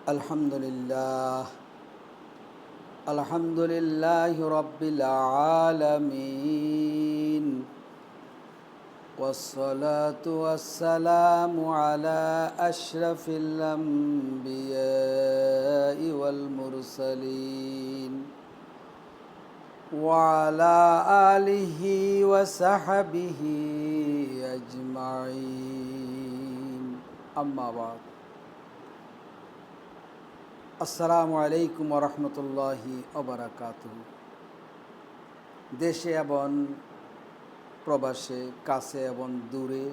আলহামদুলিল্লাহ আলহামদুলিল্লাহি রাব্বিল আলামিন ওয়াসসালাতু ওয়াসসালামু আলা আশরাফিল আমবিয়াই ওয়াল মুরসালিন ওয়া আলা আলিহি ওয়া সাহবিহি আজমাইন আম্মা বাদ। আসসালামু আলাইকুম ওয়া রাহমাতুল্লাহি ওয়া বারাকাতুহু। দেশে এবং প্রবাসে, কাছে এবং দূরে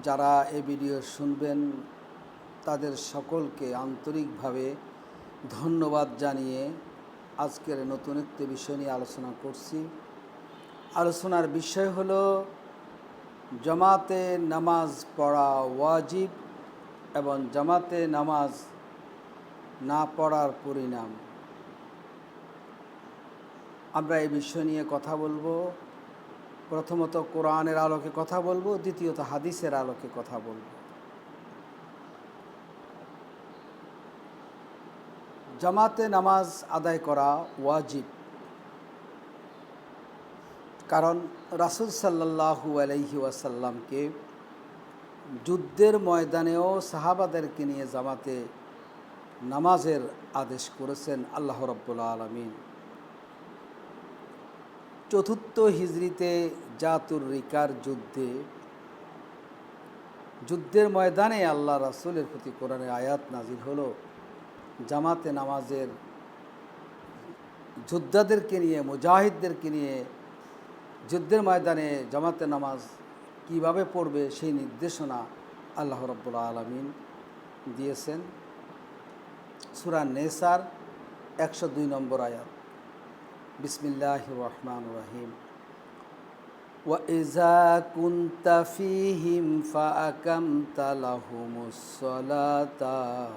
যারা এই ভিডিও শুনবেন তাদের সকলকে আন্তরিকভাবে ধন্যবাদ জানিয়ে আজকের নতুন একটি বিষয় নিয়ে আলোচনা করছি। আলোচনার বিষয় হলো জামাতে নামাজ পড়া ওয়াজিব এবং জামাতে নামাজ না পড়ার পরিণাম। আমরা এই বিষয় নিয়ে কথা বলবো। প্রথমত কোরআনের আলোকে কথা বলবো, দ্বিতীয়ত হাদিসের আলোকে কথা বলবো। জামাতে নামাজ আদায় করা ওয়াজিব, কারণ রাসূল সাল্লাল্লাহু আলাইহি ওয়াসাল্লামকে যুদ্ধের ময়দানেও সাহাবাদেরকে নিয়ে জামাতে নামাজের আদেশ করেছেন আল্লাহ রাব্বুল আলামিন। চতুর্থ হিজরিতে জাতুর রিকার যুদ্ধের ময়দানে আল্লাহ রাসূলের প্রতি কোরআনের আয়াত নাজিল হলো, জামাতে নামাজের যোদ্ধাদেরকে নিয়ে, মুজাহিদদেরকে নিয়ে যুদ্ধের ময়দানে জামাতে নামাজ কিভাবে পড়বে সেই নির্দেশনা আল্লাহ রাব্বুল আলামিন দিয়েছেন। সূরা নেসার 102 নম্বর আয়াত। বিসমিল্লাহির রহমানির রহিম। ওয়া ইযা কুনতা ফীহিম ফাআকামতা লাহুমুস সালাতা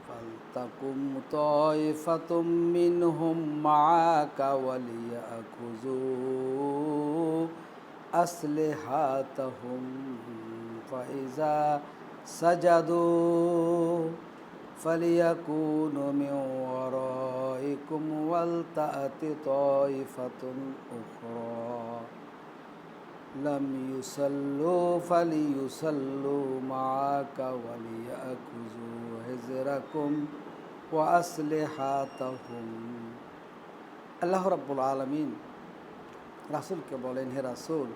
ফালতাকুম তায়ফাতুম মিনহুম মাআকা ওয়ালিয়াখুযু আসলিহাতাহুম ফাইযা সাজাদু فَلْيَكُونُوا مِنْ وَرَائِكُمْ وَلْتَأْتِ طَائِفَةٌ أُخْرَى لَمْ يُصَلُّوا فَلْيُصَلُّوا مَعَكَ وَلْيَأْخُذُوا حِذْرَهُمْ وَأَسْلِحَتَهُمْ। আল্লাহ রাব্বুল আলামিন রাসূলকে বলেন, হে রাসূল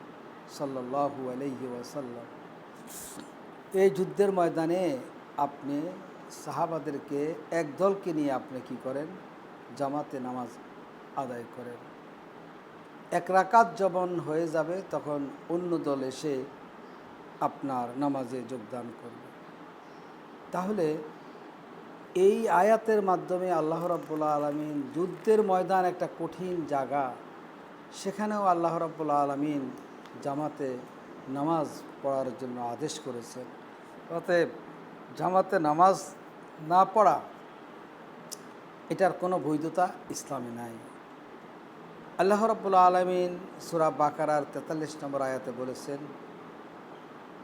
সাল্লাল্লাহু আলাইহি ওয়াসাল্লাম, এই যুদ্ধের ময়দানে আপনি সাহাবাদেরকে এক দলকে নিয়ে আপনি কি করেন? জামাতে নামাজ আদায় করেন। এক রাকাত যখন হয়ে যাবে তখন অন্য দল এসে আপনার নামাজে যোগদান করবে। তাহলে এই আয়াতের মাধ্যমে আল্লাহ রাব্বুল আলামিন যুদ্ধের ময়দান একটা কঠিন জায়গা, সেখানেও আল্লাহ রাব্বুল আলামিন জামাতে নামাজ পড়ার জন্য আদেশ করেছেন। অতএব জামাতে নামাজ না পড়া, এটার কোনো বৈধতা ইসলামে নাই। আল্লাহ রাব্বুল আলামিন সূরা বাকারার 43 নম্বর আয়াতে বলেছেন,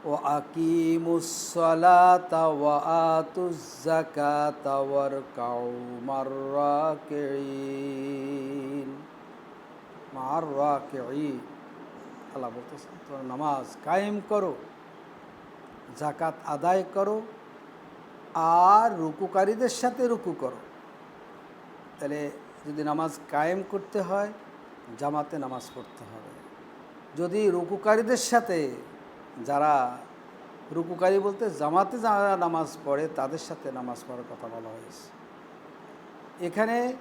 ওয়া আকিমুস সালাতা ওয়া আতুজ যাকাতা ওয়ারকাউ মার-রাকিঈন। আল্লাহ বলতেছেন, তোমরা নামাজ কায়েম করো, যাকাত আদায় করো, আর রুকুকারীদের সাথে রুকু করো। তাহলে যদি নামাজ কায়েম করতে হয় জামাতে নামাজ পড়তে হবে। যদি রুকুকারীদের সাথে, যারা রুকুকারী বলতে জামাতে যারা নামাজ পড়ে তাদের সাথে নামাজ পড়ার কথা বলা হয়েছে। এখানে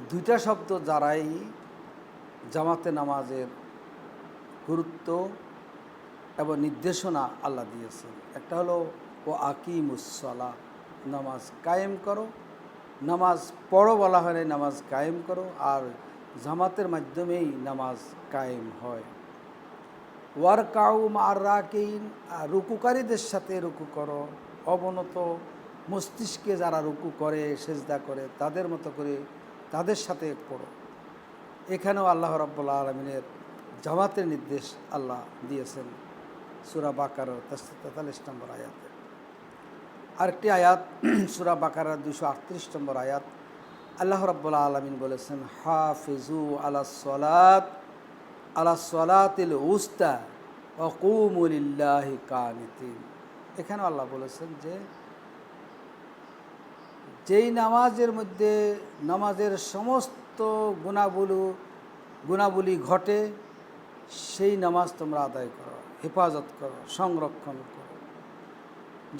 দুইটা শব্দ যারাই জামাতে নামাজের গুরুত্ব এবং নির্দেশনা আল্লাহ দিয়েছেন। একটা হলো ও আকিমুস সালাত, নামাজ কায়েম করো। নামাজ পড়ো বলা হয়, নামাজ কায়েম করো, আর জামাতের মাধ্যমেই নামাজ কায়েম হয়। ওয়ারকাউ মার-রাকিঈন, আর রুকুকারীদের সাথে রুকু করো। অবনত মস্তিষ্কে যারা রুকু করে, সেজদা করে, তাদের মতো করে তাদের সাথে পড়ো। এখানেও আল্লাহ রাব্বুল আলামিনের জামাতের নির্দেশ আল্লাহ দিয়েছেন সূরা বাকারার 43 নম্বর আয়াতে। আরেকটি আয়াত সূরা বাকারার 238 নম্বর আয়াত, আল্লাহ রাব্বুল আলামিন বলেছেন, হাফিজু আলা সলাতিল উস্তা ওয়া কুমু লিল্লাহি কানিতিন। এখানে আল্লাহ বলেছেন যে যেই নামাজের মধ্যে নামাজের সমস্ত গুণাবলী ঘটে, সেই নামাজ তোমরা আদায় করো, হেফাজত করো, সংরক্ষণ করো।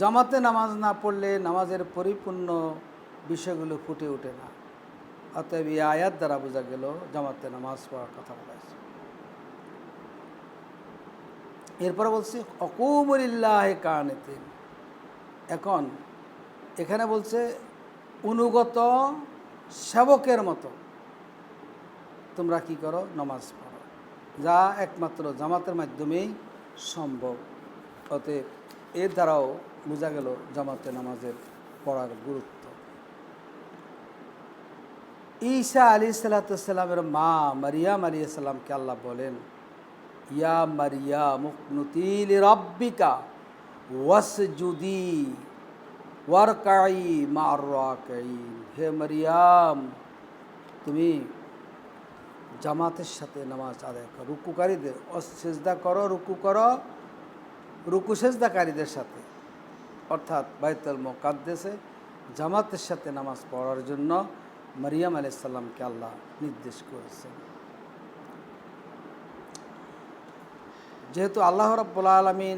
জামাতে নামাজ না পড়লে নামাজের পরিপূর্ণ বিষয়গুলো ফুটে ওঠে না। অতএব এই আয়াত দ্বারা বোঝা গেল জামাতে নামাজ পড়ার কথা বলা হয়েছে। এরপরে বলছি অকুমুলিল্লাহি কানিতিন। এখন এখানে বলছে অনুগত সেবকের মতো তোমরা কি করো, নামাজ পড়ো, যা একমাত্র জামাতের মাধ্যমেই সম্ভব। অতএব এর দ্বারাও বোঝা গেল জামাতে নামাজের পড়ার গুরুত্ব। ঈসা আলাইহিসসালামের মা মারিয়াম আলাইহিসসালামকে আল্লাহ বলেন, ইয়া মারিয়াম উকনুতি লিরাব্বিকা ওয়াসজুদি ওয়ারকাই মা'আর রাকিঈন। হে মারিয়াম, তুমি জামাতের সাথে নামাজ আদায় করো, রুকুকারীদের সেজদা করো, রুকু সেজদাকারীদের সাথে, অর্থাৎ বাইতুল মুকাদ্দাসে জামাতের সাথে নামাজ পড়ার জন্য মারিয়াম আলাইহিস সালামকে আল্লাহ নির্দেশ করেছেন। যেহেতু আল্লাহ রাব্বুল আলামিন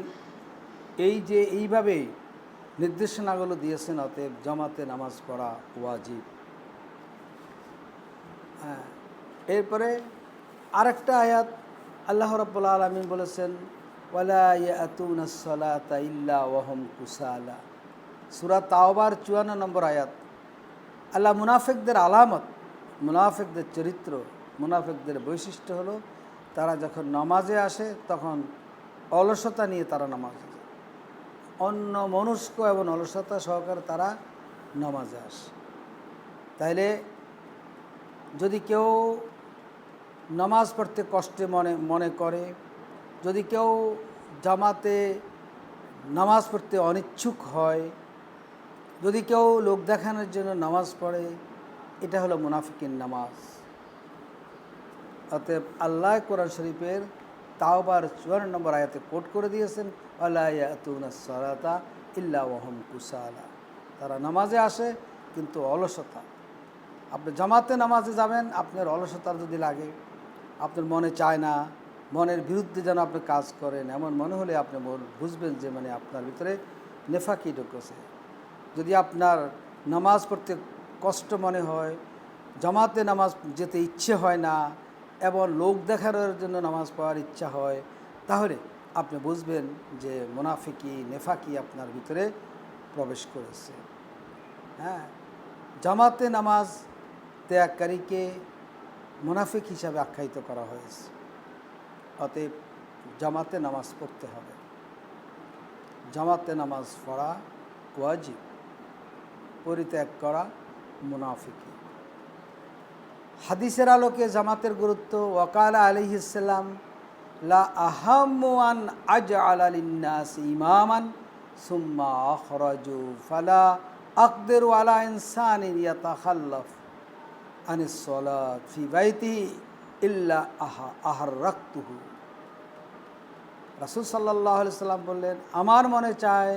এইভাবে নির্দেশনাগুলো দিয়েছেন, অতএব জামাতে নামাজ পড়া ওয়াজিব। হ্যাঁ, এরপরে আরেকটা আয়াত আল্লাহ রাব্বুল আলামিন বলেছেন, ওয়ালা ইয়াতুনাস সালাতা ইল্লা ওয়া হুম কুসালা। সূরা তাওবার 54 নম্বর আয়াত। আল্লাহ মুনাফিকদের আলামত, মুনাফিকদের চরিত্র, মুনাফিকদের বৈশিষ্ট্য হলো তারা যখন নামাজে আসে তখন অলসতা নিয়ে তারা নামাজে যায়, অন্য মনস্ক এবং অলসতা সহকারে তারা নামাজে আসে। তাইলে যদি কেউ নামাজ পড়তে কষ্টে মনে করে, যদি কেউ জামাতে নামাজ পড়তে অনিচ্ছুক হয়, যদি কেউ লোক দেখানোর জন্য নামাজ পড়ে, এটা হলো মুনাফিকের নামাজ। অতএব আল্লাহ কোরআন শরীফের তাওবার 54 নম্বর আয়াতে কোট করে দিয়েছেন, ওয়ালা ইয়াতুনাস সালাতা ইল্লা ওয়া হুম কুসালা। তারা নামাজে আসে কিন্তু অলসতা। আপনি জামাতে নামাজে যাবেন, আপনার অলসতার যদি লাগে, আপনার মনে চায় না, মনের বিরুদ্ধে যেন আপনি কাজ করেন, এমন মনে হলে আপনি বুঝবেন যে আপনার ভিতরে নেফাকি ঢুকেছে। যদি আপনার নামাজ পড়তে কষ্ট মনে হয়, জামাতে নামাজ যেতে ইচ্ছে হয় না এবং লোক দেখানোর জন্য নামাজ পড়ার ইচ্ছা হয়, তাহলে আপনি বুঝবেন যে মুনাফিকি নেফাকি আপনার ভিতরে প্রবেশ করেছে। হ্যাঁ, জামাতে নামাজ ত্যাগকারীকে মুনাফিক হিসাবে আখ্যায়িত করা হয়েছে। অতএব জামাতে নামাজ পড়তে হবে, জামাতে নামাজ পড়া ওয়াজিব, পরিত্যাগ করা মুনাফিকি। হাদিসের আলোকে জামাতের গুরুত্ব, ওয়াকালা আলাইহিস সালাম, লা আহাম্মু আন আজআলা লিন-নাস ইমামান সুম্মা আখরাজু ফালা আকদিরু আলা ইনসানিন ইয়াতাখাল্লাফ আনিস সালাত ফি বাইতিহি ইল্লা আহাররাকতুহু। রাসূল সাল্লাল্লাহু আলাইহি সাল্লাম বললেন, আমার মনে চায়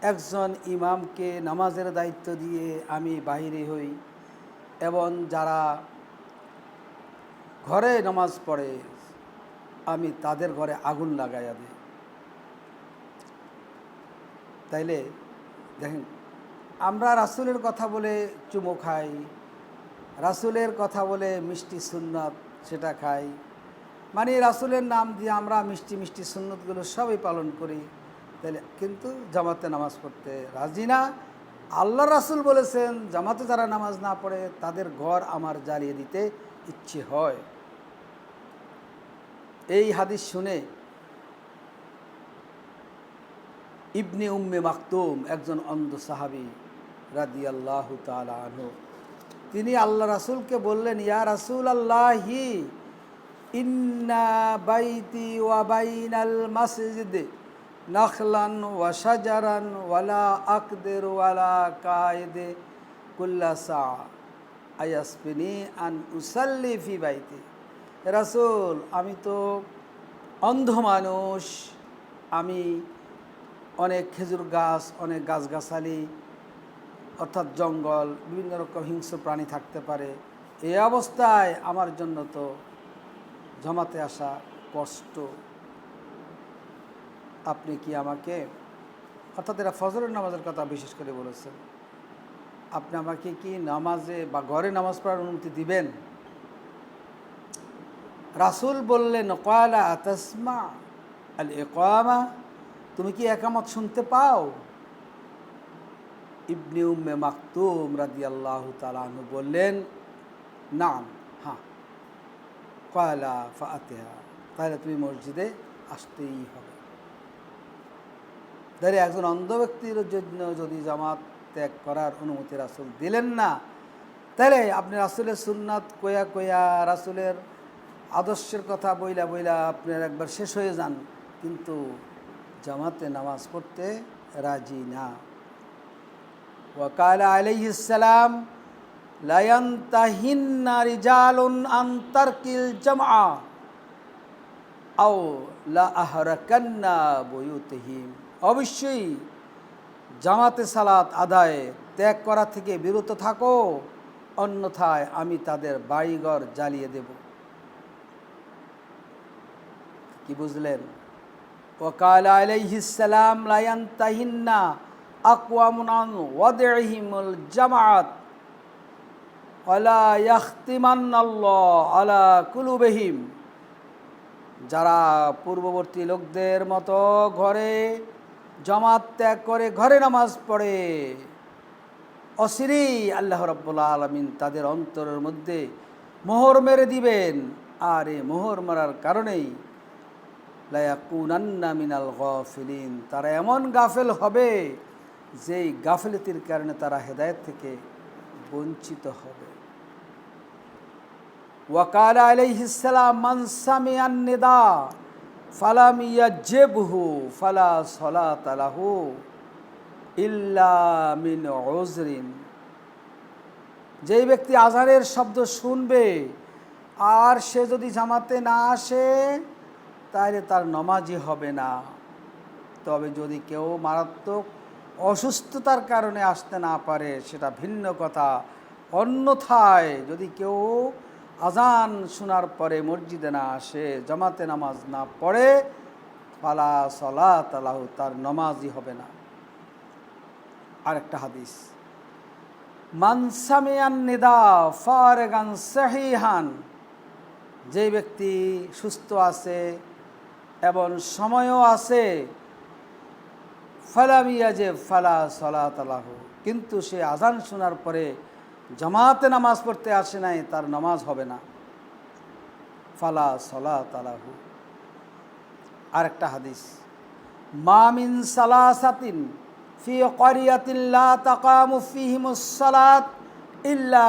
একজন ইমামকে নামাজের দায়িত্ব দিয়ে আমি বাহিরে হই এবং যারা ঘরে নামাজ পড়ে আমি তাদের ঘরে আগুন লাগাইয়া দিই। তাইলে দেখেন, আমরা রাসূলের কথা বলে চুমো খাই, রাসূলের কথা বলে মিষ্টি সুন্নাত সেটা খাই, মানে রাসূলের নাম দিয়ে আমরা মিষ্টি মিষ্টি সুন্নতগুলো সবই পালন করি, তাহলে কিন্তু জামাতে নামাজ পড়তে রাজি না। আল্লাহ রাসূল বলেছেন, জামাতে যারা নামাজ না পড়ে তাদের ঘর আমার জ্বালিয়ে দিতে ইচ্ছে হয়। এই হাদিস শুনে ইবনে উম্মে মাকতুম, একজন অন্ধ সাহাবী রাদিয়াল্লাহু তাআলা আনহু, তিনি আল্লাহ রাসূলকে বললেন, ইয়া রাসূলাল্লাহি ইন্না বাইতি ওয়া বাইনাল মাসজিদ নাখলান ওয়া শাজারান ওয়ালা আকদিরু আলা কায়দে কুল্লা সা আয়াসফিনি আন উসাল্লি ফি বাইতি। রাসূল, আমি তো অন্ধ মানুষ, আমি অনেক খেজুর গাছ, অনেক গাছগাছালি অর্থাৎ জঙ্গল, বিভিন্ন রকম হিংস্র প্রাণী থাকতে পারে, এই অবস্থায় আমার জন্য তো জামাতে আসা কষ্ট। আপনি কি আমাকে, অর্থাৎ এরা ফজরের নামাজের কথা বিশেষ করে বলেছেন, আপনি আমাকে কি নামাজে বা ঘরে নামাজ পড়ার অনুমতি দিবেন? রাসূল বললেন, ক্বালা আতাসমা আল ইকামা, তুমি কি একামত শুনতে পাও? ইবনে উম্মে মাকতুম রাদিয়াল্লাহু তাআলা আনহু বললেন, নাম, হ্যাঁ। ক্বালা ফাআতিহা, তাহলে তুমি মসজিদে আসতেই হবে। তাহলে একজন অন্ধ ব্যক্তির জন্য যদি জামাত ত্যাগ করার অনুমতি রাসূল দিলেন না, তাহলে আপনি রাসূলের সুন্নাত কয়া কয়া, রাসূলের আদর্শের কথা বইলা বইলা আপনার একবার শেষ হয়ে যান, কিন্তু জামাতে নামাজ পড়তে রাজি না। ওয়াকাল আলাইহিস সালাম, লা ইয়ানতাহিন্না রিজালুন আন তারকিল জামআ আও লা আহরাকান্না বুয়ুতিহিম, অবশ্যই জামাতে সালাত আদায় ত্যাগ করা থেকে বিরত থাকো, অন্যথায় আমি তাদের বাড়িঘর জ্বালিয়ে দেব। কি বুঝলেন? ওয়াকাল আলাইহিস সালাম, লা ইয়ানতাহিন্না আকওয়ামুন আন ওয়াদিহিমুল জামাআত ওয়ালা ইয়াখতিমান্নাল্লাহু আলা কুলুবিহিম, যারা পূর্ববর্তী লোকদের মতো ঘরে জামাত ত্যাগ করে ঘরে নামাজ পড়ে, অচিরেই আল্লাহ রাব্বুল আলামিন তাদের অন্তরের মধ্যে মোহর মেরে দিবেন। আর এই মোহর মারার কারণেই লা ইয়াকুনান্না মিনাল গাফিলিন, তারা এমন গাফেল হবে যেই গাফিলতির কারণে তারা হেদায়েত থেকে বঞ্চিত হবে। ওয়াকাল আলাইহিস সালাম, মান সামিআন নিদা ফালাম ইয়াজিবহু ফালা সালাতা লাহু ইল্লা মিন উযরিন, যেই ব্যক্তি আযানের শব্দ শুনবে আর সে যদি জামাতে না আসে, তাহলে তার নামাজই হবে না। তবে যদি কেউ মারাত্মক অসুস্থতার কারণে আসতে না পারে, সেটা ভিন্ন কথা। অন্যথায় যদি কেউ আজান শোনার পরে মসজিদে না আসে, জামাতে নামাজ না পড়ে, ফালা সালাত লাহু, তার নামাজই হবে না। আরেকটা হাদিস, মান সামিআন নিদা ফারিগান সাহিহান, যে ব্যক্তি সুস্থ আছে এবং সময়ও আছে, ফালাম ইয়াজিব ফালা সালাত লাহু, কিন্তু সে আজান শোনার পরে জামাতে নামাজ পড়তে আসে নাই, তার নামাজ হবে না। ফালা সালাত লাহু। আরেকটা হাদিস, মা মিন সালাসাতিন ফি ক্বরিয়াতিন লা তাকামু ফিহিমুস সালাত ইল্লা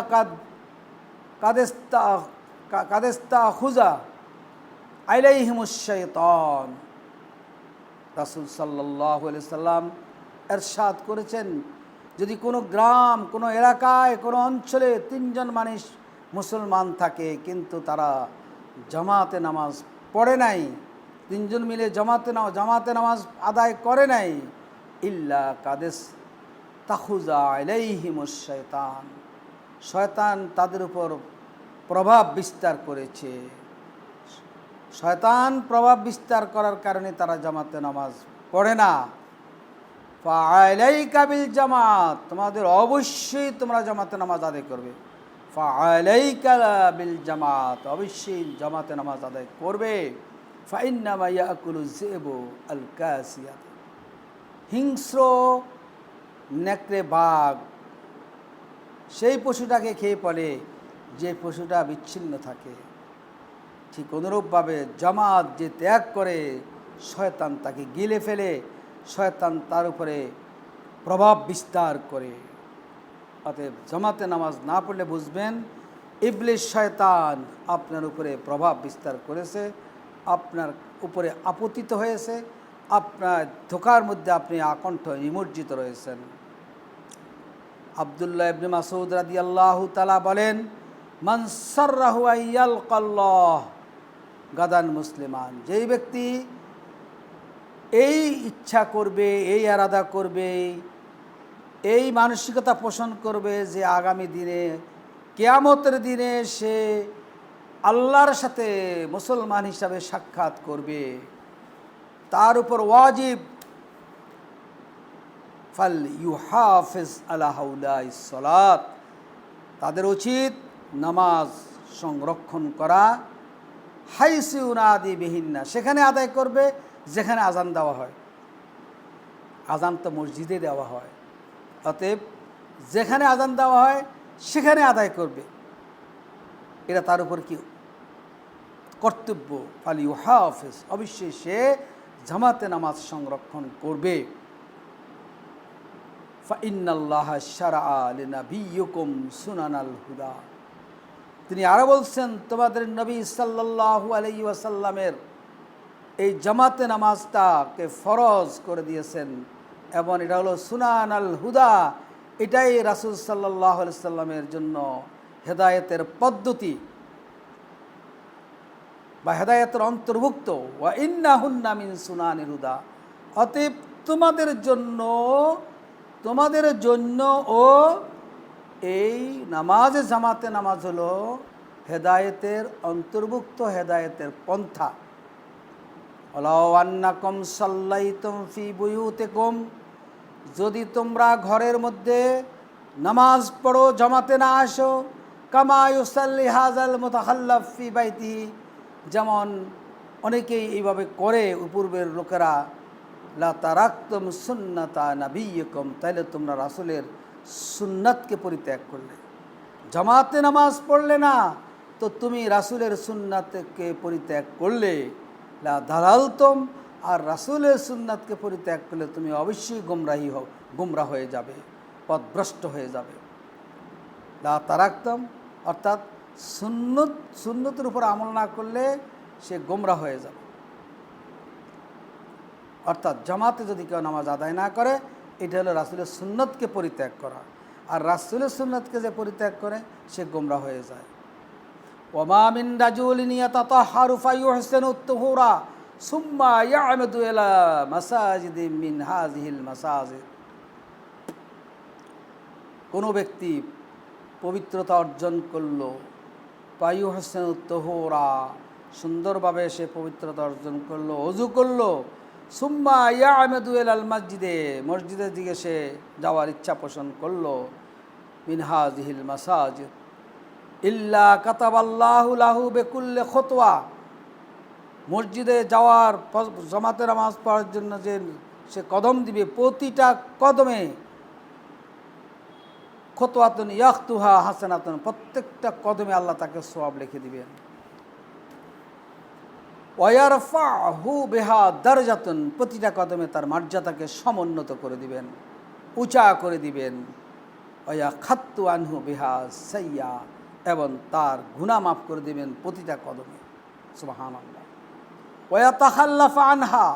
কাদেস্তাখুযা আলাইহিমুশ শাইতান। রাসূল সাল্লাল্লাহু আলাইহি সাল্লাম ইরশাদ করেছেন, যদি কোনো গ্রাম, কোনো এলাকায়, কোনো অঞ্চলে 3 জন মানুষ মুসলমান থাকে, কিন্তু তারা জামাতে নামাজ পড়ে নাই, 3 জন মিলে জামাতে নামাজ আদায় করে নাই, ইল্লা কাদেস্তাখুযা আলাইহিমুশ শাইতান, শয়তান তাদের উপর প্রভাব বিস্তার করেছে। শয়তান প্রভাব বিস্তার করার কারণে তারা জামাতে নামাজ পড়ে না। ফাআলাইকা বিল জামাত, তোমাদের অবশ্যই তোমরা জামাতে নামাজ আদায় করবে। ফাআলাইকা বিল জামাত, অবশ্যই জামাতে নামাজ আদায় করবে। ফাইন্নামা ইয়াকুলু যিবু আল কাসিয়াত, হিংস্র নেকড়ে বাঘ সেই পশুটাকে খেয়ে পড়ে যে পশুটা বিচ্ছিন্ন থাকে। ঠিক অনুরূপভাবে জামাত যে ত্যাগ করে, শয়তান তাকে গিলে ফেলে, শয়তান তার উপরে প্রভাব বিস্তার করে। অতএব জামাতে নামাজ না পড়লে বুঝবেন ইবলিস শয়তান আপনার উপরে প্রভাব বিস্তার করেছে, আপনার উপরে আপতিত হয়েছে, আপনার ধোঁকার মধ্যে আপনি আকণ্ঠ নিমজ্জিত রয়েছেন। আব্দুল্লাহ ইবনে মাসউদ রাদিয়াল্লাহু তাআলা বলেন, মান সাররাহু আইয়ালকাল্লাহ গাদান মুসলিমান, যেই ব্যক্তি এই ইচ্ছা করবে, এই আরাধা করবে, এই মানসিকতা পোষণ করবে যে আগামী দিনে কিয়ামতের দিনে সে আল্লাহর সাথে মুসলমান হিসাবে সাক্ষাৎ করবে, তার উপর ওয়াজিব ফাল ইউহাফিজ আলা হাউলাইস সালাত, তাদের উচিত নামাজ সংরক্ষণ করা, হাইসু উনাদি বিহিন্না, সেখানে আদায় করবে যেখানে আজান দেওয়া হয়। আজান তো মসজিদে দেওয়া হয়, অতএব যেখানে আজান দেওয়া হয় সেখানে আদায় করবে, এটা তার উপর কি কর্তব্য। ফাল ইউহাফিজ, অবশ্যই সে জামাতে নামাজ সংরক্ষণ করবে। ফাইন্নাল্লাহা শারআ লিনাবিয়্যিকুম সুনানাল হুদা, তিনি আরও বলছেন, তোমাদের নবী সাল্লাল্লাহু আলাইহি ওয়াসাল্লামের এই জামাতে নামাজটাকে ফরজ করে দিয়েছেন, এবং এটা হলো সুনান আল হুদা, এটাই রাসূল সাল্লাল্লাহু আলাইহি সাল্লামের জন্য হেদায়েতের পদ্ধতি বা হেদায়েতের অন্তর্ভুক্ত। ওয়া ইন্নাহুন্না মিন সুনানিল হুদা, অতএব তোমাদের জন্য ও এই নামাজে জামাতে নামাজ হলো হেদায়েতের অন্তর্ভুক্ত, হেদায়েতের পন্থা। ওয়ালাউ আন্নাকুম সাল্লাইতুম ফি বুয়ুতিকুম, যদি তোমরা ঘরের মধ্যে নামাজ পড়ো, জামাতে না আসো, কামা ইউসাল্লি হাযাল মুতাখাল্লাফ ফি বাইতিহি, যেমন অনেকেই এইভাবে করে পূর্বের লোকেরা, লা তারাকতুম সুন্নাতা নাবিয়্যিকুম, তাইলে তোমরা রাসূলের সুন্নাতকে পরিত্যাগ করলে। জামাতে নামাজ পড়লে না তো তুমি রাসূলের সুন্নাতকে পরিত্যাগ করলে। লা দালালতুম, আর রাসূলের সুন্নাতকে পরিত্যাগ করলে তুমি অবশ্যই গুমরাহ হয়ে যাবে, পথভ্রষ্ট হয়ে যাবে। লা তারাকতুম অর্থাৎ সুন্নতের উপর আমল না করলে সে গুমরাহ হয়ে যাবে। অর্থাৎ জামাতে যদি কেউ নামাজ আদায় না করে, এটা হলো রাসূলের সুন্নতকে পরিত্যাগ করা, আর রাসূলের সুন্নতকে যে পরিত্যাগ করে সে গোমরাহ হয়ে যায়। ওমা মিন রাজুলিন ইয়াতাতাহহারু ফায়ুহসিনুত তুহুরা সুম্মা ইয়া'মাদু ইলা মাসাজিদি মিন হাযিহিল মাসাজিদ, কোনো ব্যক্তি পবিত্রতা অর্জন করলো, ফায়ুহসিনুত তুহুরা, সুন্দরভাবে সে পবিত্রতা অর্জন করলো, ওযু করলো, সুম্মা ইয়া'মাদু ইলাল মসজিদে, মসজিদের দিকে সে যাওয়ার ইচ্ছা পোষণ করলো, মিন হাযিহিল মাসাজিদ ইল্লা কাতাবাল্লাহু লাহু বিকুল্লি খুতওয়া, মসজিদে যাওয়ার জামাতে নামাজ পড়ার জন্য যে সে কদম দিবে, প্রতিটা কদমে খুতওয়াতুন ইয়াখতুহা হাসানাতুন, প্রত্যেকটা কদমে আল্লাহ তাকে সওয়াব লিখে দিবেন। ওয়ারফাহু বিহা দারজাতুন, প্রতিটা কদমে তার মর্যাদাকে সমুন্নত করে দিবেন, উঁচা করে দিবেন। ওয়া খাত্তু আনহু বিহা সাইয়্যা, এবং তার গুনাহ মাফ করে দিবেন প্রতিটা কদমে। সুবহানাল্লাহ। ওয়া তাখাল্লাফা আনহা,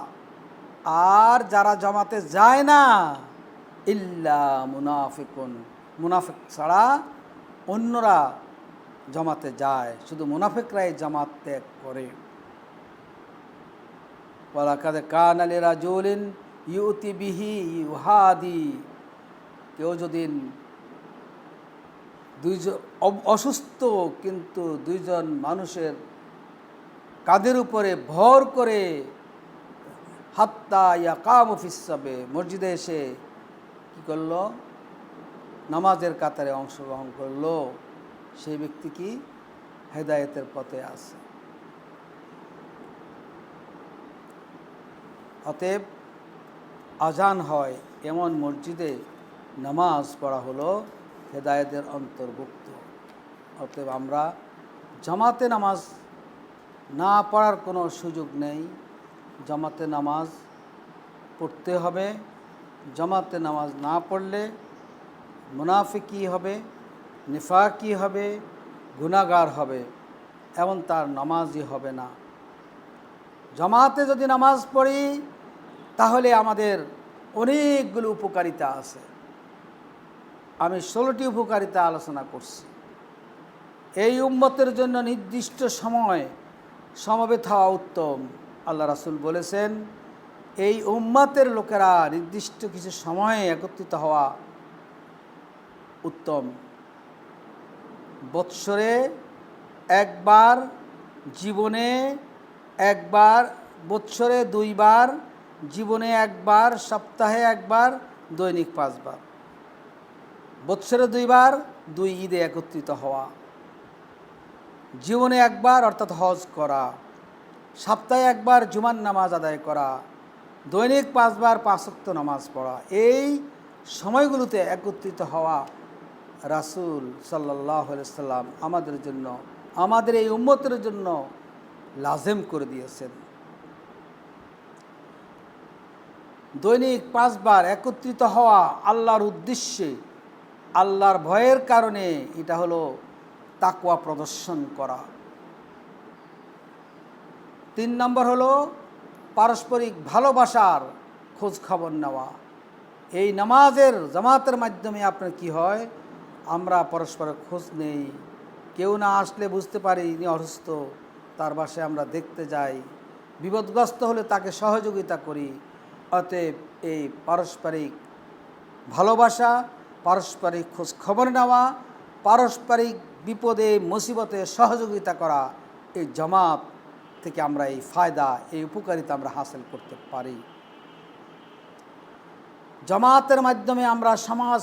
আর যারা জামাতে যায় না, ইল্লা মুনাফিকুন, মুনাফিক ছাড়া অন্যরা জামাতে যায়, শুধু মুনাফিকরাই জামাত ত্যাগ করে। ওয়ালাকাদ কানা লিরাজুলিন ইউতি বিহি ইউহাদি, কেউ যদি দুইজন অসুস্থ কিন্তু দুইজন মানুষের কাঁধের উপরে ভর করে হাত্তা ইয়াকামু ফিস-সাবে, মসজিদে এসে কী করলো, নামাজের কাতারে অংশগ্রহণ করলো, সেই ব্যক্তি কি হেদায়েতের পথে আছে। অতএব আজান হয় এমন মসজিদে নামাজ পড়া হলো হেদায়েতের অন্তর্ভুক্ত। অতএব আমরা জামাতে নামাজ না পড়ার কোনো সুযোগ নেই, জামাতে নামাজ পড়তে হবে। জামাতে নামাজ না পড়লে মুনাফিকি হবে, নিফাকি হবে, গুনাহগার হবে, এবং তার নামাজই হবে না। জামাতে যদি নামাজ পড়ি তাহলে আমাদের অনেকগুলো উপকারিতা আছে। আমি 16টি উপকারিতা আলোচনা করছি। এই উম্মতের জন্য নির্দিষ্ট সময় সমবেত হওয়া উত্তম। আল্লাহ রাসূল বলেছেন, এই উম্মতের লোকেরা নির্দিষ্ট কিছু সময়ে একত্রিত হওয়া উত্তম। বৎসরে একবার, জীবনে একবার, বৎসরে 2 বার, জীবনে একবার, সপ্তাহে একবার, দৈনিক 5 বার। বৎসরে 2 বার, 2 ঈদে একত্রিত হওয়া, জীবনে একবার অর্থাৎ হজ করা, সপ্তাহে একবার জুমার নামাজ আদায় করা, দৈনিক 5 বার 5 ওয়াক্ত নামাজ পড়া। এই সময়গুলোতে একত্রিত হওয়া রাসূল সাল্লাল্লাহু আলাইহি সাল্লাম আমাদের জন্য, আমাদের এই উম্মতের জন্য লাজেম করে দিয়েছেন। দৈনিক 5 বার একত্রিত হওয়া আল্লাহর উদ্দেশ্যে, আল্লাহর ভয়ের কারণে, এটা হলো তাকওয়া প্রদর্শন করা। 3 নম্বর হলো পারস্পরিক ভালোবাসার খোঁজ খবর নেওয়া। এই নামাজের জামাতের মাধ্যমে আপনার কি হয়, আমরা পরস্পরের খোঁজ নেই। কেউ না আসলে বুঝতে পারি ইনি অসুস্থ, তার বাসায় আমরা দেখতে যাই, বিপদগ্রস্ত হলে তাকে সহযোগিতা করি। অতএব এই পারস্পরিক ভালোবাসা, পারস্পরিক খোঁজ খবর নেওয়া, পারস্পরিক বিপদে মুসিবতে সহযোগিতা করা, এই জামাত থেকে আমরা এই ফায়দা, এই উপকারিতা আমরা হাসিল করতে পারি। জামাতের মাধ্যমে আমরা সমাজ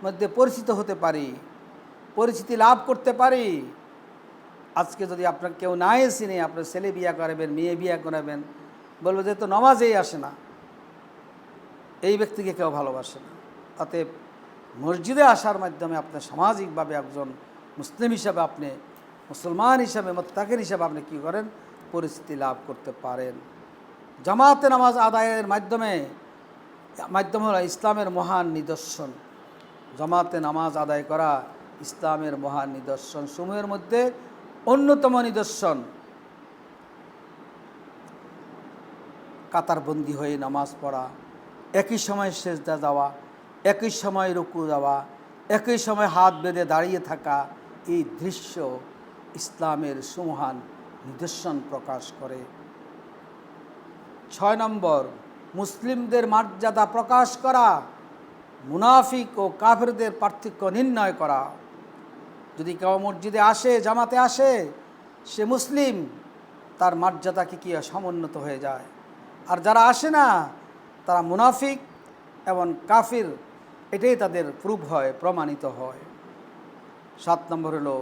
মধ্যে পরিচিত হতে পারি, পরিচিতি লাভ করতে পারি। আজকে যদি আপনার কেউ নাই চিনে, আপনার ছেলে বিয়ে করাবেন, মেয়ে বিয়ে করাবেন, বলবে যে তো নামাজেই আসে না, এই ব্যক্তিকে কেউ ভালোবাসে না। অতএব মসজিদে আসার মাধ্যমে আপনার সামাজিকভাবে একজন মুসলিম হিসাবে, আপনি মুসলমান হিসাবে, মুত্তাকিন হিসাবে আপনি কী করেন, পরিচিতি লাভ করতে পারেন। জামাতে নামাজ আদায়ের মাধ্যম হলো ইসলামের মহান নিদর্শন। জামাতে নামাজ আদায় করা ইসলামের মহান নিদর্শন সমূহের মধ্যে অন্যতম নিদর্শন। কাতারবন্দি হয়ে নামাজ পড়া, একই সময় সেজদা যাওয়া, একই সময় রুকু যাওয়া, একই সময় হাত বেঁধে দাঁড়িয়ে থাকা, এই দৃশ্য ইসলামের সুমহান নিদর্শন প্রকাশ করে। 6 নম্বর, মুসলিমদের মর্যাদা প্রকাশ করা, মুনাফিক ও কাফেরদের পার্থক্য নির্ণয় করা। যদি কেউ মসজিদে আসে, জামাতে আসে, সে মুসলিম, তার মর্যাদা কি সমুন্নত হয়ে যায়। আর যারা আসে না, তারা মুনাফিক এবং কাফির, এটাই তাদের প্রুফ হয়, প্রমাণিত হয়। 7 নম্বর হলো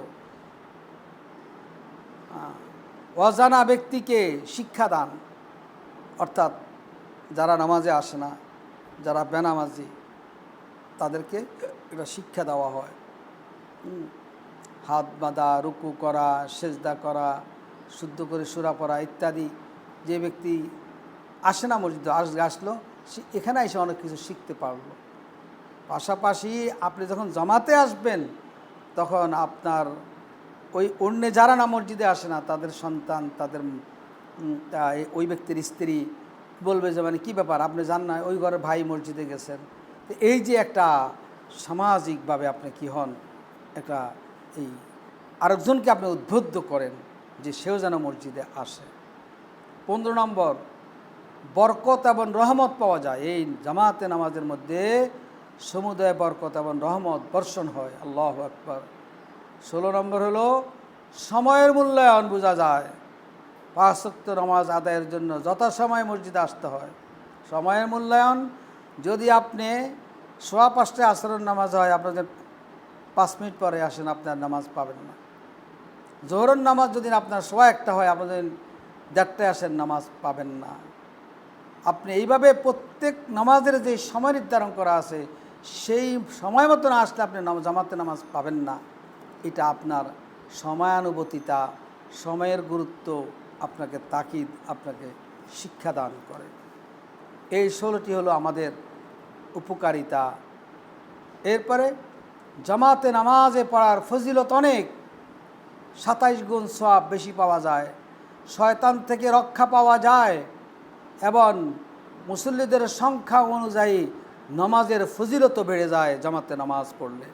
অজানা ব্যক্তিকে শিক্ষাদান, অর্থাৎ যারা নামাজে আসে না, যারা বেনামাজি, তাদেরকে এটা শিক্ষা দেওয়া হয়। হাত বাঁধা, রুকু করা, সেজদা করা, শুদ্ধ করে সূরা পড়া ইত্যাদি। যে ব্যক্তি আসে না মসজিদে, আসলো, এখানে এসে অনেক কিছু শিখতে পারলো। পাশাপাশি আপনি যখন জামাতে আসবেন, তখন আপনার ওই অন্য যারা না মসজিদে আসে না, তাদের সন্তান, তাদের ওই ব্যক্তির স্ত্রী বলবে যে মানে কী ব্যাপার, আপনি জান না ওই ঘরের ভাই মসজিদে গেছেন। তো এই যে একটা সামাজিকভাবে আপনি কী হন, একটা এই আরেকজনকে আপনি উদ্বুদ্ধ করেন যে সেও যেন মসজিদে আসে। 15 নম্বর, বরকত এবং রহমত পাওয়া যায়। এই জামাতে নামাজের মধ্যে সমুদয় বরকত এবং রহমত বর্ষণ হয়। আল্লাহু আকবার। 16 নম্বর হলো সময়ের মূল্যায়ন বোঝা যায়। 5 ওয়াক্ত নামাজ আদায়ের জন্য যথাসময়ে মসজিদে আসতে হয়। সময়ের মূল্যায়ন, যদি আপনি 5:15 আসরের নামাজ হয়, আপনাদের 5 মিনিট পরে আসেন, আপনার নামাজ পাবেন না। জোহরের নামাজ যদি আপনার 1:15 হয়, আপনাদের 1:30 আসেন, নামাজ পাবেন না। আপনি এইভাবে প্রত্যেক নামাজের যে সময় নির্ধারণ করা আছে, সেই সময় মতো না আসলে আপনি জামাতে নামাজ পাবেন না। এটা আপনার সময়ানুবর্তিতা, সময়ের গুরুত্ব আপনাকে তাকিদ, আপনাকে শিক্ষাদান করে। এই 16টি হলো আমাদের উপকারিতা। এরপরে জামাতে নামাজে পড়ার ফজিলত অনেক। 27 গুণ সওয়াব বেশি পাওয়া যায়, শয়তান থেকে রক্ষা পাওয়া যায় এবং মুসল্লিদের সংখ্যা অনুযায়ী নামাজের ফজিলত বেড়ে যায় জামাতে নামাজ পড়লে।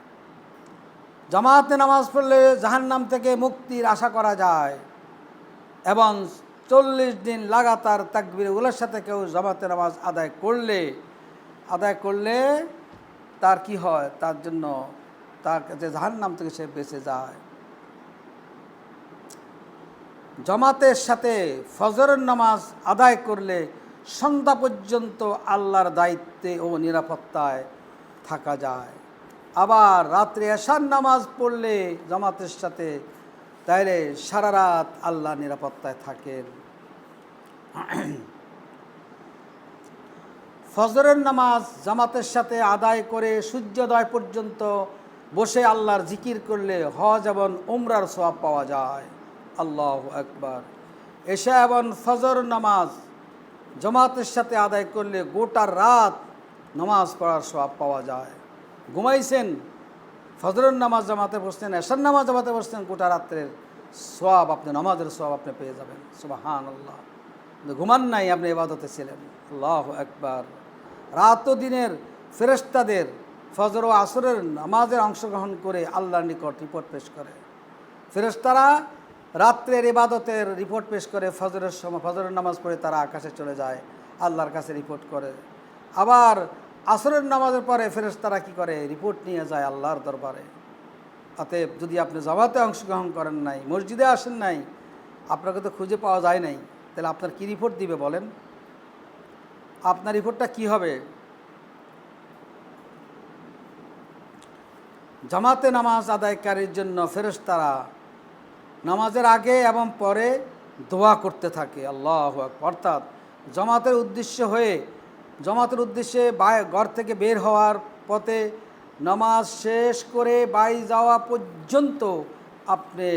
জামাতে নামাজ পড়লে জাহান্নাম থেকে মুক্তির আশা করা যায় এবং 40 দিন লাগাতার তাকবীরগুলোর সাথে কেউ জামাতে নামাজ আদায় করলে তার কি হয়, তার জন্য তার যে জাহান্নাম থেকে সে বেঁচে যায়। জামাতের সাথে ফজরের নামাজ আদায় করলে সন্ধ্যা পর্যন্ত আল্লাহর দায়িত্বে ও নিরাপত্তায় থাকা যায়। আবার রাত্রে এশার নামাজ পড়লে জামাতের সাথে, তাইলে সারা রাত আল্লাহ নিরাপত্তায় থাকেন। ফজরের নামাজ জামাতের সাথে আদায় করে সূর্যোদয় পর্যন্ত বসে আল্লাহর জিকির করলে হজ এবং উমরার সওয়াব পাওয়া যায়। আল্লাহু আকবার। এশা এবং ফজর নামাজ জামাতের সাথে আদায় করলে গোটা রাত নামাজ পড়ার সওয়াব পাওয়া যায়। ঘুমাইছেন, ফজরের নামাজ জামাতে পড়ছেন, এশার নামাজ জামাতে পড়ছেন, গোটা রাত্রের সওয়াব আপনি, নামাজের সওয়াব আপনি পেয়ে যাবেন। সুবহানাল্লাহ। ঘুমান নাই, আপনি ইবাদতে ছিলেন। আল্লাহু আকবার। রাত ও দিনের ফেরেশতাদের ফজর ও আসরের নামাজের অংশগ্রহণ করে আল্লাহর নিকট রিপোর্ট পেশ করে। ফেরেশতারা রাত্রের ইবাদতের রিপোর্ট পেশ করে, ফজরের সময় ফজরের নামাজ পড়ে তারা আকাশে চলে যায়, আল্লাহর কাছে রিপোর্ট করে। আবার আসরের নামাজের পরে ফেরেশতারা কি করে, রিপোর্ট নিয়ে যায় আল্লাহর দরবারে। অতএব যদি আপনি জামাতে অংশগ্রহণ করেন নাই, মসজিদে আসেন নাই, আপনাকে তো খুঁজে পাওয়া যায় নাই, তাহলে আপনার কি রিপোর্ট দিবে বলেন? আপনার রিপোর্টটা কি হবে? জামাতে নামাজ আদায়কারীর জন্য ফেরেশতারা নামাজের আগে এবং পরে দোয়া করতে থাকে। আল্লাহু আকবার। অর্থাৎ জামাতের উদ্দেশ্যে ঘর থেকে বের হওয়ার পথে নামাজ শেষ করে বাড়ি যাওয়া পর্যন্ত আপনি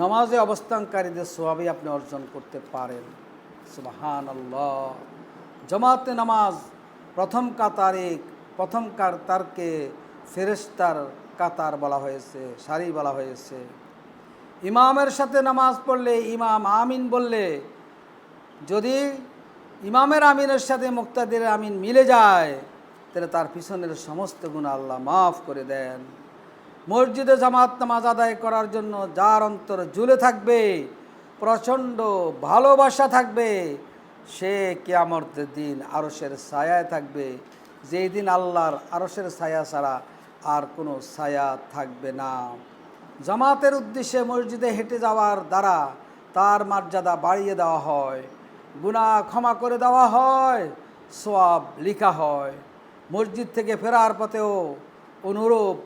নামাজে অবস্থানকারীদের সওয়াবই আপনি অর্জন করতে পারেন। সুবহানাল্লাহ। জামাতে নামাজ প্রথম কাতারকে ফেরেশতার কাতার বলা হয়েছে, সারি বলা হয়েছে। ইমামের সাথে নামাজ পড়লে ইমাম আমিন বললে, যদি ইমামের আমিনের সাথে মুক্তাদিরের আমিন মিলে যায়, তাহলে তার পিছনের সমস্ত গুনাহ আল্লাহ মাফ করে দেন। মসজিদে জামাত নামাজ আদায় করার জন্য যার অন্তর ঝুলে থাকবে, প্রচণ্ড ভালোবাসা থাকবে, সে কিয়ামতের দিন আরশের ছায়ায় থাকবে, যেই দিন আল্লাহর আরশের ছায়া ছাড়া আর কোনো ছায়া থাকবে না। জামাতের উদ্দেশ্যে মসজিদে হেঁটে যাওয়ার দ্বারা তার মর্যাদা বাড়িয়ে দেওয়া হয়, গুনাহ ক্ষমা করে দেওয়া হয়, সওয়াব লেখা হয়। মসজিদ থেকে ফেরার পথেও অনুরূপ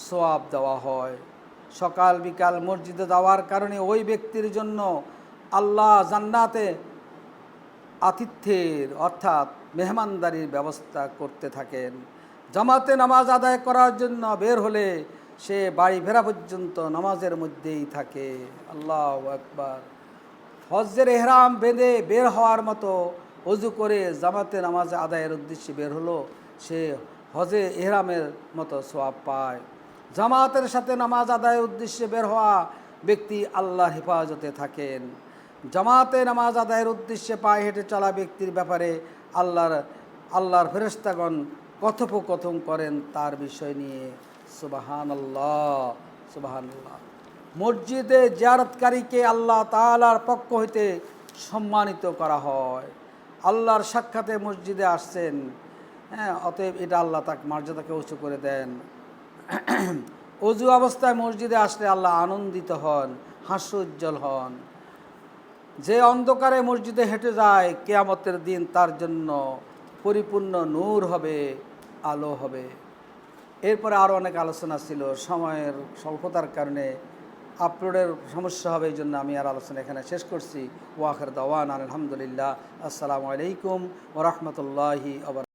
সওয়াব দেওয়া হয়। সকাল বিকাল মসজিদে যাওয়ার কারণে ওই ব্যক্তির জন্য আল্লাহ জান্নাতে আতিথ্যের অর্থাৎ মেহমানদারির ব্যবস্থা করতে থাকেন। জামাতে নামাজ আদায় করার জন্য বের হলে সে বাড়ি ফেরা পর্যন্ত নামাজের মধ্যেই থাকে। আল্লাহু আকবার। হজ্জের এহরাম বেঁধে বের হওয়ার মতো ওযু করে জামাতে নামাজ আদায়ের উদ্দেশ্যে বের হলো, সে হজে এহরামের মতো সওয়াব পায়। জামাতের সাথে নামাজ আদায়ের উদ্দেশ্যে বের হওয়া ব্যক্তি আল্লাহর হেফাজতে থাকেন। জামাতে নামাজ আদায়ের উদ্দেশ্যে পায়ে হেঁটে চলা ব্যক্তির ব্যাপারে আল্লাহর ফেরেশতাগণ কথোপকথন করেন তার বিষয় নিয়ে। সুবহানাল্লাহ, সুবহানাল্লাহ। মসজিদে জিয়ারতকারীকে আল্লাহ তাআলার পক্ষ হইতে সম্মানিত করা হয়। আল্লাহর সাক্ষাতে মসজিদে আসছেন, অতএব এটা আল্লাহ তাকে মর্যাদাকে উঁচু করে দেন। অজু অবস্থায় মসজিদে আসলে আল্লাহ আনন্দিত হন, হাস্যোজ্জ্বল হন। যে অন্ধকারে মসজিদে হেঁটে যায়, কিয়ামতের দিন তার জন্য পরিপূর্ণ নূর হবে, আলো হবে। এরপরে আরও অনেক আলোচনা ছিল, সময়ের স্বল্পতার কারণে আপলোডের সমস্যা হবে, এই জন্য আমি আর আলোচনা এখানে শেষ করছি। ওয়া আখির দাওয়ানা আলহামদুলিল্লাহ। আসসালামু আলাইকুম ওয়া রাহমাতুল্লাহি ওয়া বারাকাতুহু।